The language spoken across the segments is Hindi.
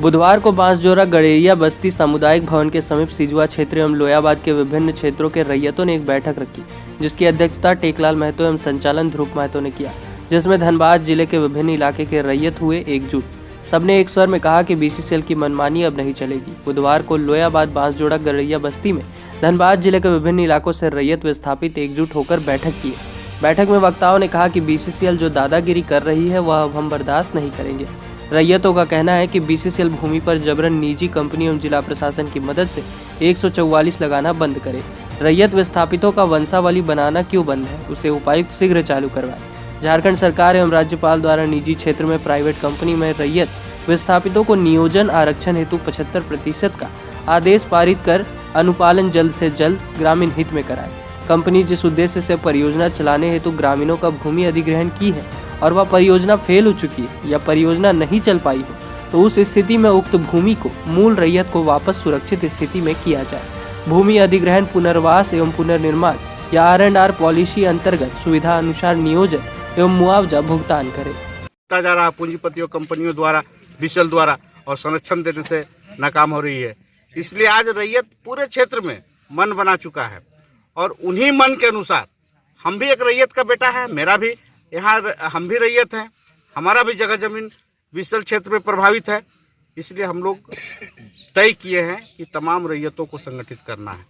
बुधवार को बांसजोरा गड़ेरिया बस्ती सामुदायिक भवन के समीप सिजुआ क्षेत्र एवं लोयाबाद के विभिन्न क्षेत्रों के रैयतों ने एक बैठक रखी, जिसकी अध्यक्षता टेकलाल महतो एवं संचालन ध्रुव महतो ने किया, जिसमें धनबाद जिले के विभिन्न इलाके के रैयत हुए एकजुट। सबने एक स्वर में कहा कि बीसीसीएल की मनमानी अब नहीं चलेगी। बुधवार को लोयाबाद बांसजोरा गड़ेरिया बस्ती में धनबाद जिले के विभिन्न इलाकों से रैयत विस्थापित एकजुट होकर बैठक की। बैठक में वक्ताओं ने कहा कि बीसीसीएल जो दादागिरी कर रही है वह अब हम बर्दाश्त नहीं करेंगे। रैयतों का कहना है कि बीसीसीएल भूमि पर जबरन निजी कंपनियों एवं जिला प्रशासन की मदद से 144 लगाना बंद करे। रैयत विस्थापितों का वंशावली बनाना क्यों बंद है, उसे उपायुक्त शीघ्र चालू करवाए। झारखंड सरकार एवं राज्यपाल द्वारा निजी क्षेत्र में प्राइवेट कंपनी में रैयत विस्थापितों को नियोजन आरक्षण हेतु 75% का आदेश पारित कर अनुपालन जल्द से जल्द ग्रामीण हित में कराए। कंपनी जिस उद्देश्य से परियोजना चलाने हेतु ग्रामीणों का भूमि अधिग्रहण की है और वह परियोजना फेल हो चुकी है या परियोजना नहीं चल पाई हो, तो उस स्थिति में उक्त भूमि को मूल रैयत को वापस सुरक्षित स्थिति में किया जाए। भूमि अधिग्रहण पुनर्वास एवं पुनर्निर्माण या R&R पॉलिसी अंतर्गत सुविधा अनुसार नियोजन एवं मुआवजा भुगतान करे। जा रहा पूंजीपतियों कंपनियों द्वारा बीसीसीएल द्वारा और संरक्षण देने से नाकाम हो रही है। इसलिए आज रैयत पूरे क्षेत्र में मन बना चुका है और उन्हीं मन के अनुसार हम भी एक रैयत का बेटा है, मेरा भी यहाँ हम भी रैयत हैं, हमारा भी जगह जमीन बीसीसीएल क्षेत्र में प्रभावित है। इसलिए हम लोग तय किए हैं कि तमाम रैयतों को संगठित करना है,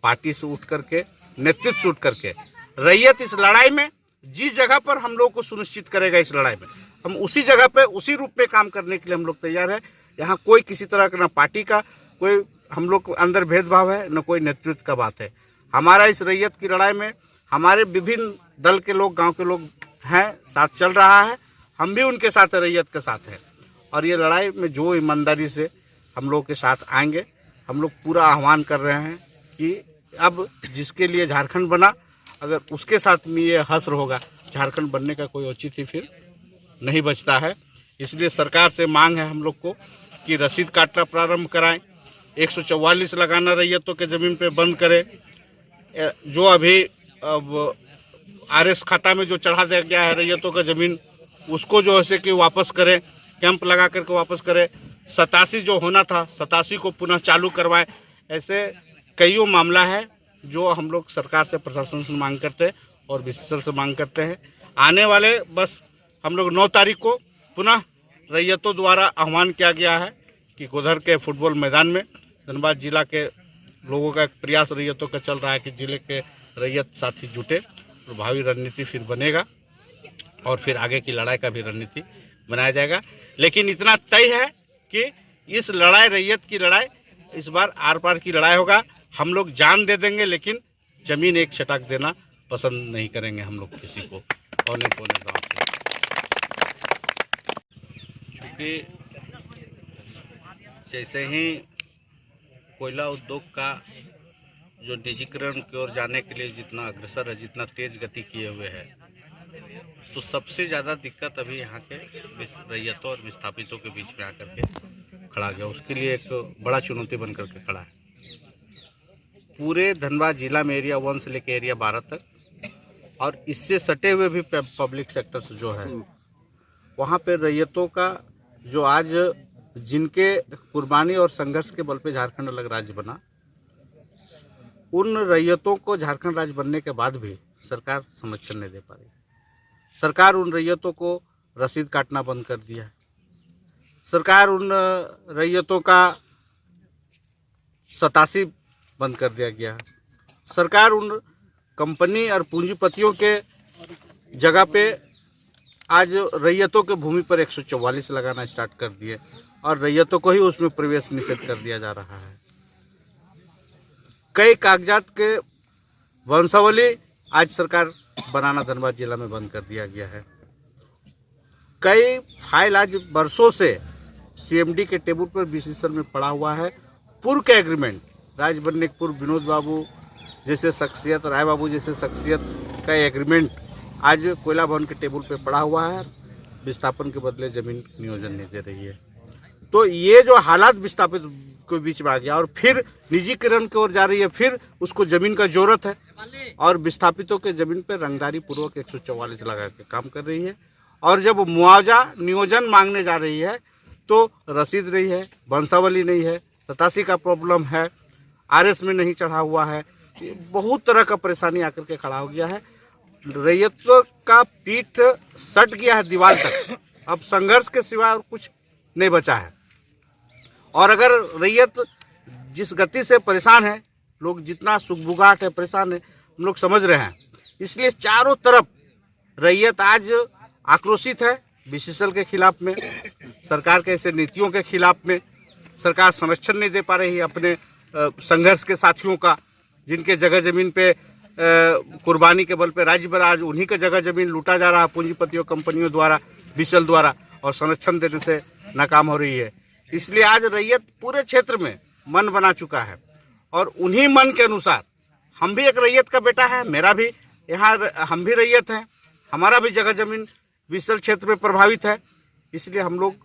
पार्टी से उठ करके, नेतृत्व से उठ करके। रैयत इस लड़ाई में जिस जगह पर हम लोग को सुनिश्चित करेगा, इस लड़ाई में हम उसी जगह पे उसी रूप में काम करने के लिए हम लोग तैयार है। यहाँ कोई किसी तरह का, ना पार्टी का कोई हम लोग अंदर भेदभाव है, न कोई नेतृत्व का बात है। हमारा इस रैयत की लड़ाई में हमारे विभिन्न दल के लोग, गांव के लोग हैं, साथ चल रहा है। हम भी उनके साथ रैयत के साथ हैं और ये लड़ाई में जो ईमानदारी से हम लोग के साथ आएंगे, हम लोग पूरा आह्वान कर रहे हैं कि अब जिसके लिए झारखंड बना, अगर उसके साथ में ये हश्र होगा, झारखंड बनने का कोई औचित्य फिर नहीं बचता है। इसलिए सरकार से मांग है हम लोग को कि रसीद काटना प्रारंभ कराएं, 144 लगाना रैयतों के ज़मीन पे बंद करें। जो अभी अब RS खाता में जो चढ़ा दिया गया है रैयतों का ज़मीन, उसको जो है कि वापस करें, कैंप लगा करके वापस करें। 87 जो होना था, 87 को पुनः चालू करवाएं। ऐसे कईयों मामला है जो हम लोग सरकार से, प्रशासन से मांग करते हैं और बीसीसीएल से मांग करते हैं। आने वाले बस हम लोग 9 तारीख को पुनः रैयतों द्वारा आह्वान किया गया है कि गोधर के फुटबॉल मैदान में धनबाद जिला के लोगों का एक प्रयास रैयतों का चल रहा है कि जिले के रैयत साथी जुटे, प्रभावी रणनीति फिर बनेगा और फिर आगे की लड़ाई का भी रणनीति बनाया जाएगा। लेकिन इतना तय है कि इस लड़ाई, रैयत की लड़ाई, इस बार आर पार की लड़ाई होगा। हम लोग जान दे देंगे, लेकिन जमीन एक छटाक देना पसंद नहीं करेंगे हम लोग किसी को, औने पौने गाँव से। क्योंकि जैसे ही कोयला उद्योग का जो निजीकरण की ओर जाने के लिए जितना अग्रसर है, जितना तेज गति किए हुए है, तो सबसे ज़्यादा दिक्कत अभी यहाँ के रैयतों और विस्थापितों के बीच में आकर के खड़ा गया। उसके लिए एक बड़ा चुनौती बन करके खड़ा है। पूरे धनबाद जिला में एरिया 1 से लेकर एरिया 12 तक और इससे सटे हुए भी पब्लिक सेक्टर्स जो है, वहाँ पे रैयतों का जो आज जिनके कुर्बानी और संघर्ष के बल पे झारखंड अलग राज्य बना, उन रैयतों को झारखंड राज्य बनने के बाद भी सरकार संरक्षण नहीं दे पा रही। सरकार उन रैयतों को रसीद काटना बंद कर दिया है। सरकार उन रैयतों का 87 बंद कर दिया गया है। सरकार उन कंपनी और पूंजीपतियों के जगह पे आज रैयतों के भूमि पर 144 लगाना स्टार्ट कर दिए और रैयतों को ही उसमें प्रवेश निषेध कर दिया जा रहा है। कई कागजात के वंशावली आज सरकार बनाना धनबाद जिला में बंद कर दिया गया है। कई फाइल आज वर्षों से CMD के टेबल पर बीसीसीएल में पड़ा हुआ है। पूर्व के एग्रीमेंट, राज बनने के पूर्व विनोद बाबू जैसे शख्सियत, राय बाबू जैसे शख्सियत का एग्रीमेंट आज कोयला भवन के टेबल पे पड़ा हुआ है। विस्थापन के बदले ज़मीन नियोजन नहीं दे रही है। तो ये जो हालात विस्थापित के बीच में आ गया और फिर निजीकरण की ओर जा रही है, फिर उसको ज़मीन का ज़रूरत है और विस्थापितों के ज़मीन पर रंगदारी पूर्वक 144 लगा के काम कर रही है। और जब मुआवजा नियोजन मांगने जा रही है तो रसीद नहीं है, वंशावली नहीं है, 87 का प्रॉब्लम है, आरएस में नहीं चढ़ा हुआ है, ये बहुत तरह का परेशानी आकर के खड़ा हो गया है। रैयतों का पीठ सट गया है दीवार तक, अब संघर्ष के सिवा और कुछ नहीं बचा है। और अगर रैयत जिस गति से परेशान है, लोग जितना सुखबुगाहट है, परेशान है, हम लोग समझ रहे हैं। इसलिए चारों तरफ रैयत आज आक्रोशित है, बीसीसीएल के खिलाफ में, सरकार के ऐसे नीतियों के खिलाफ में। सरकार संरक्षण नहीं दे पा रही है अपने संघर्ष के साथियों का, जिनके जगह जमीन पे कुर्बानी के बल पे राज्य भर आज उन्हीं का जगह जमीन लूटा जा रहा है पूंजीपतियों कंपनियों द्वारा, बीसीसीएल द्वारा, और संरक्षण देने से नाकाम हो रही है। इसलिए आज रैयत पूरे क्षेत्र में मन बना चुका है और उन्हीं मन के अनुसार हम भी एक रैयत का बेटा है, मेरा भी यहाँ हम भी रैयत हैं, हमारा भी जगह जमीन बीसीसीएल क्षेत्र में प्रभावित है। इसलिए हम लोग